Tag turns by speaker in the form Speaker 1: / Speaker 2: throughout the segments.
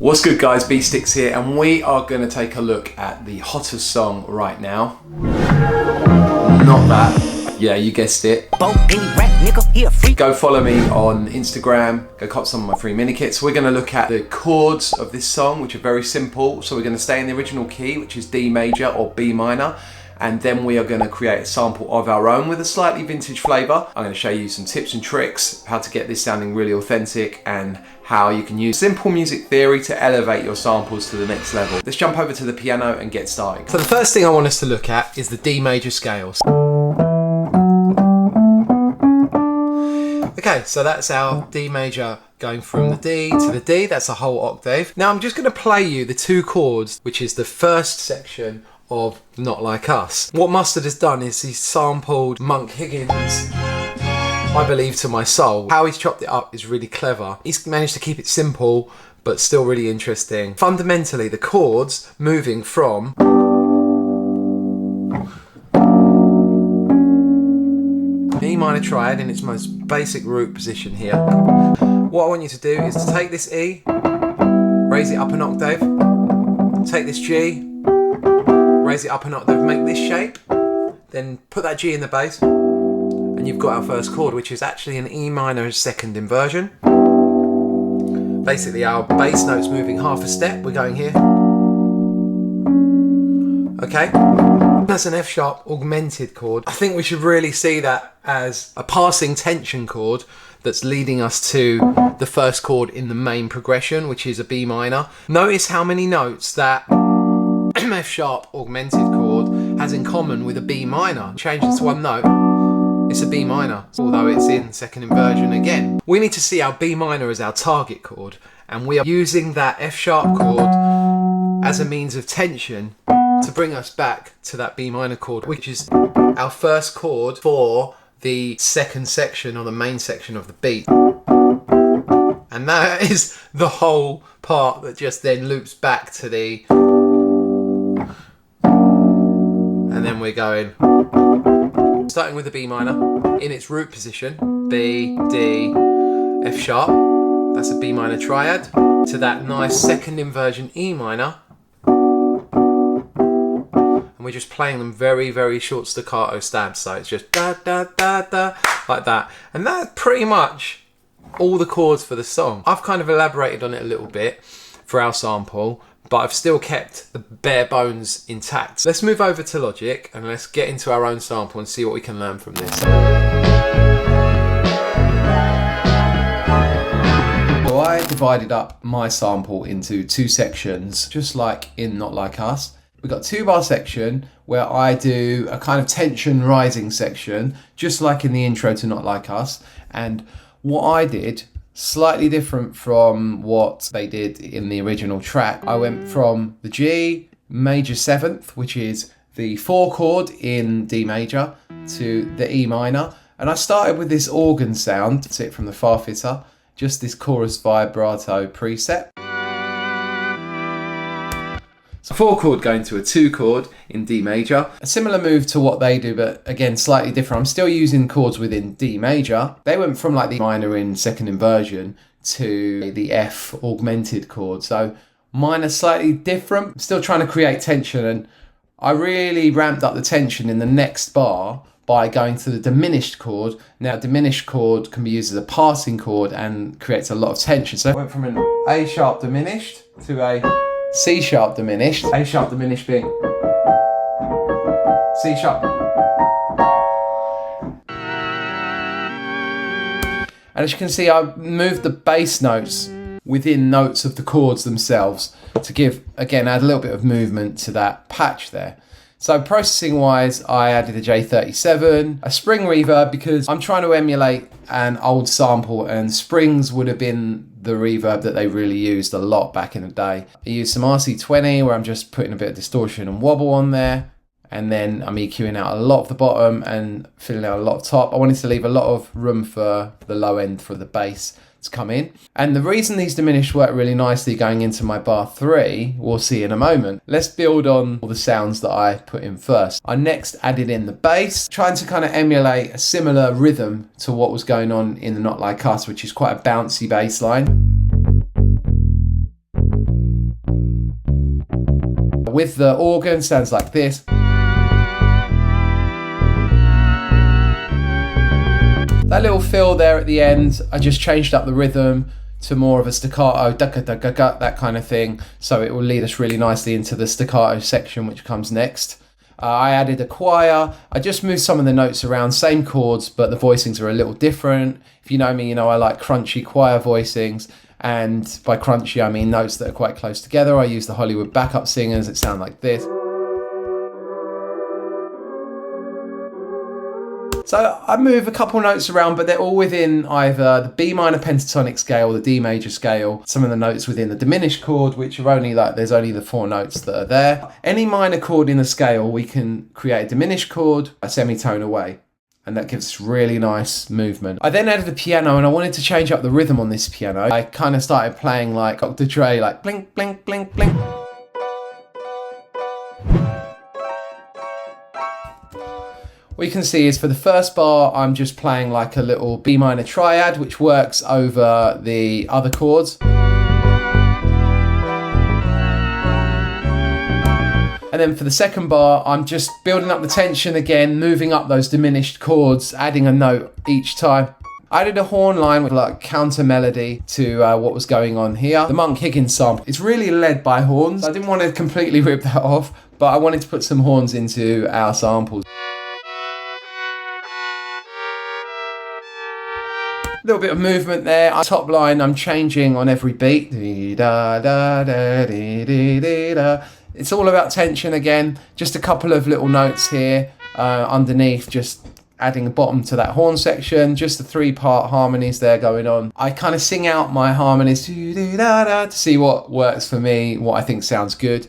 Speaker 1: What's good guys, B-Sticks here, and we are going to take a look at the hottest song right now. Not that, yeah, you guessed it. Go follow me on Instagram, go cop some of my free mini kits. We're going to look at the chords of this song, which are very simple. So we're going to stay in the original key, which is D major or B minor. And then we are going to create a sample of our own with a slightly vintage flavour. I'm going to show you some tips and tricks, how to get this sounding really authentic and how you can use simple music theory to elevate your samples to the next level. Let's jump over to the piano and get started. So the first thing I want us to look at is the D major scales. Okay, so that's our D major going from the D to the D. That's a whole octave. Now I'm just going to play you the two chords, which is the first section of Not Like Us. What Mustard has done is he's sampled Monk Higgins' I Believe to My Soul. How he's chopped it up is really clever. He's managed to keep it simple but still really interesting. Fundamentally, the chords moving from E minor triad in its most basic root position here. What I want you to do is to take this E, raise it up an octave, take this G, raise it up an octave, make this shape, then put that G in the bass, and you've got our first chord, which is actually an E minor second inversion. Basically, our bass note's moving half a step. We're going here. Okay? That's an F sharp augmented chord. I think we should really see that as a passing tension chord that's leading us to the first chord in the main progression, which is a B minor. Notice how many notes that F sharp augmented chord has in common with a B minor. Change it to one note, it's a B minor, although it's in second inversion again. We need to see our B minor as our target chord, and we are using that F sharp chord as a means of tension to bring us back to that B minor chord, which is our first chord for the second section or the main section of the beat. And that is the whole part that just then loops back to the, and then we're going, starting with the B minor in its root position, B, D, F sharp, that's a B minor triad, to that nice second inversion E minor, and we're just playing them very, very short staccato stabs, so it's just da, da, da, da, like that. And that's pretty much all the chords for the song. I've kind of elaborated on it a little bit for our sample, but I've still kept the bare bones intact. Let's move over to Logic and let's get into our own sample and see what we can learn from this. So I divided up my sample into two sections, just like in Not Like Us. We've got a 2-bar section where I do a kind of tension rising section, just like in the intro to Not Like Us. And what I did, slightly different from what they did in the original track. I went from the G major 7th, which is the 4 chord in D major, to the E minor. And I started with this organ sound, that's it from the Farfitter, just this chorus vibrato preset. So 4 chord going to a 2 chord in D major. A similar move to what they do, but again, slightly different. I'm still using chords within D major. They went from like the minor in second inversion to the F augmented chord. So mine are slightly different. I'm still trying to create tension, and I really ramped up the tension in the next bar by going to the diminished chord. Now, diminished chord can be used as a passing chord and creates a lot of tension. So I went from an A sharp diminished to a C sharp diminished, A sharp diminished being C sharp. And as you can see, I moved the bass notes within notes of the chords themselves to give, again, add a little bit of movement to that patch there. So processing wise, I added a J37, a spring reverb, because I'm trying to emulate an old sample, and springs would have been the reverb that they really used a lot back in the day. I used some RC20 where I'm just putting a bit of distortion and wobble on there, and then I'm EQing out a lot of the bottom and filling out a lot of top. I wanted to leave a lot of room for the low end for the bass to come in. And the reason these diminished work really nicely going into my bar 3, we'll see in a moment. Let's build on all the sounds that I put in first. I next added in the bass, trying to kind of emulate a similar rhythm to what was going on in the Not Like Us, which is quite a bouncy bass line. With the organ, sounds like this. That little fill there at the end, I just changed up the rhythm to more of a staccato, that kind of thing. So it will lead us really nicely into the staccato section, which comes next. I added a choir. I just moved some of the notes around, same chords, but the voicings are a little different. If you know me, you know I like crunchy choir voicings. And by crunchy, I mean notes that are quite close together. I use the Hollywood backup singers that sound like this. So I move a couple notes around, but they're all within either the B minor pentatonic scale, the D major scale, some of the notes within the diminished chord, which are only like, there's only the 4 notes that are there. Any minor chord in the scale, we can create a diminished chord, a semitone away. And that gives really nice movement. I then added the piano, and I wanted to change up the rhythm on this piano. I kind of started playing like Dr. Dre, like blink, blink, blink, blink. What you can see is for the first bar, I'm just playing like a little B minor triad, which works over the other chords. And then for the second bar, I'm just building up the tension again, moving up those diminished chords, adding a note each time. I did a horn line with like counter melody to what was going on here. The Monk Higgins sample, it's really led by horns. I didn't want to completely rip that off, but I wanted to put some horns into our samples. A little bit of movement there. Top line, I'm changing on every beat. It's all about tension again. Just a couple of little notes here underneath, just adding the bottom to that horn section. Just the 3-part harmonies there going on. I kind of sing out my harmonies to see what works for me, what I think sounds good.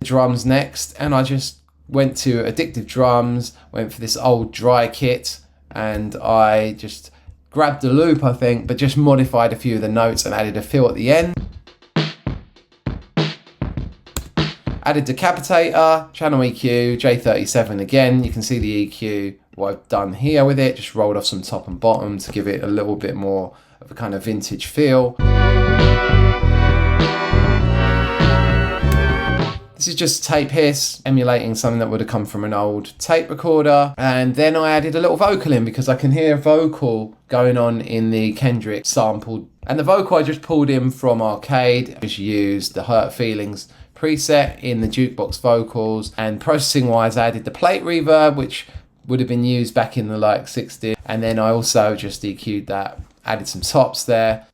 Speaker 1: Drums next, and I just went to Addictive Drums, went for this old dry kit, and I just grabbed the loop, I think, but just modified a few of the notes and added a fill at the end. Added Decapitator, channel EQ, J37 again. You can see the EQ, what I've done here with it. Just rolled off some top and bottom to give it a little bit more of a kind of vintage feel. This is just tape hiss, emulating something that would have come from an old tape recorder. And then I added a little vocal in because I can hear vocal going on in the Kendrick sample. And the vocal I just pulled in from Arcade. Just used the Hurt Feelings preset in the jukebox vocals. And processing wise, I added the plate reverb, which would have been used back in the like 60s. And then I also just EQ'd that, added some tops there.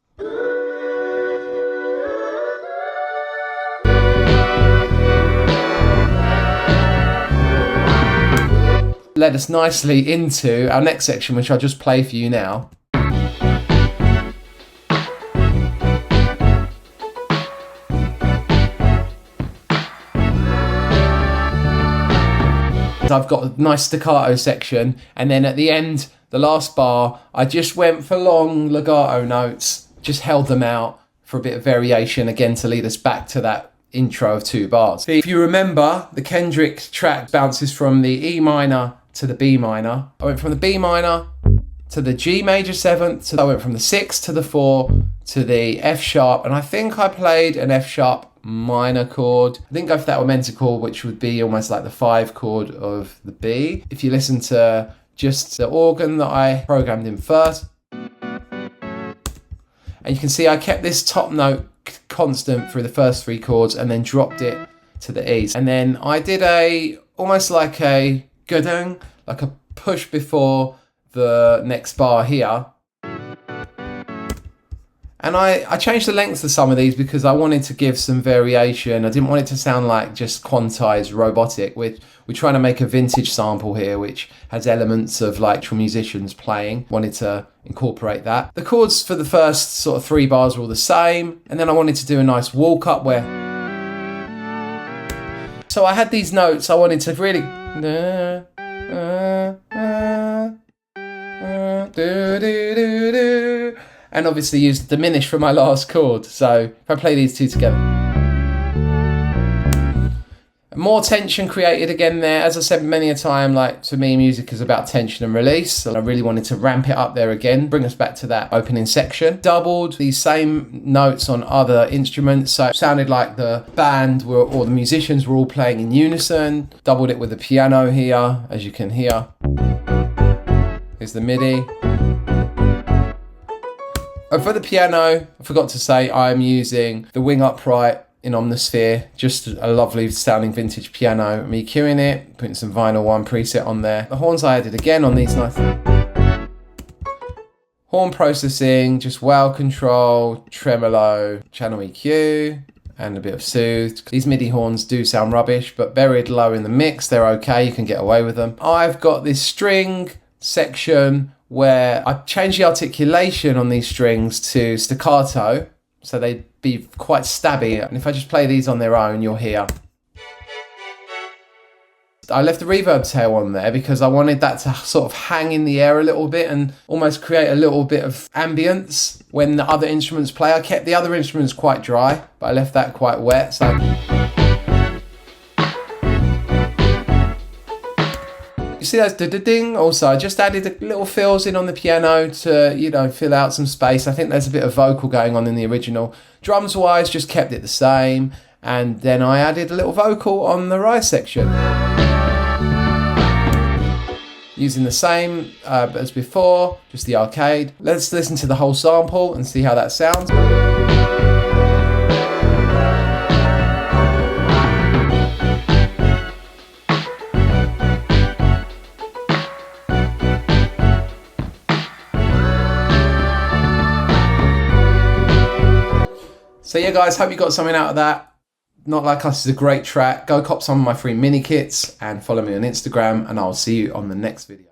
Speaker 1: Led us nicely into our next section, which I'll just play for you now. I've got a nice staccato section, and then at the end, the last bar, I just went for long legato notes, just held them out for a bit of variation again to lead us back to that intro of 2 bars. If you remember, the Kendrick track bounces from the E minor to the B minor. I went from the B minor to the G major 7th, I went from the 6 to the 4 to the F sharp, and I think I played an F sharp minor chord. I didn't go for that augmented chord, which would be almost like the 5 chord of the B. If you listen to just the organ that I programmed in first, and you can see I kept this top note constant through the first 3 chords and then dropped it to the E's. And then I did almost like a gudung, like a push before the next bar here. And I changed the lengths of some of these because I wanted to give some variation. I didn't want it to sound like just quantized robotic. We're trying to make a vintage sample here, which has elements of like actual musicians playing. Wanted to incorporate that. The chords for the first sort of 3 bars were all the same. And then I wanted to do a nice walk up where... So I had these notes. I wanted to really... and obviously use the diminished for my last chord. So if I play these 2 together. And More tension created again there. As I said many a time, like to me, music is about tension and release. So I really wanted to ramp it up there again, bring us back to that opening section. Doubled these same notes on other instruments. So it sounded like the band or the musicians were all playing in unison. Doubled it with the piano here, as you can hear. Here's the MIDI. And for the piano, I forgot to say I'm using the Wing Upright in Omnisphere, just a lovely sounding vintage piano. Me cueing it, putting some Vinyl 1 preset on there. The horns I added again on these nice horn processing, just well control, tremolo, channel EQ, and a bit of soothed. These MIDI horns do sound rubbish, but buried low in the mix, they're okay, you can get away with them. I've got this string section where I changed the articulation on these strings to staccato, so they'd be quite stabby. And if I just play these on their own, you'll hear. I left the reverb tail on there because I wanted that to sort of hang in the air a little bit and almost create a little bit of ambience when the other instruments play. I kept the other instruments quite dry, but I left that quite wet. So you see those da-da-ding? Also, I just added a little fills in on the piano to, you know, fill out some space. I think there's a bit of vocal going on in the original. Drums-wise, just kept it the same. And then I added a little vocal on the rise section. Using the same as before, just the arcade. Let's listen to the whole sample and see how that sounds. So yeah guys, hope you got something out of that. Not Like Us is a great track. Go cop some of my free mini kits and follow me on Instagram, and I'll see you on the next video.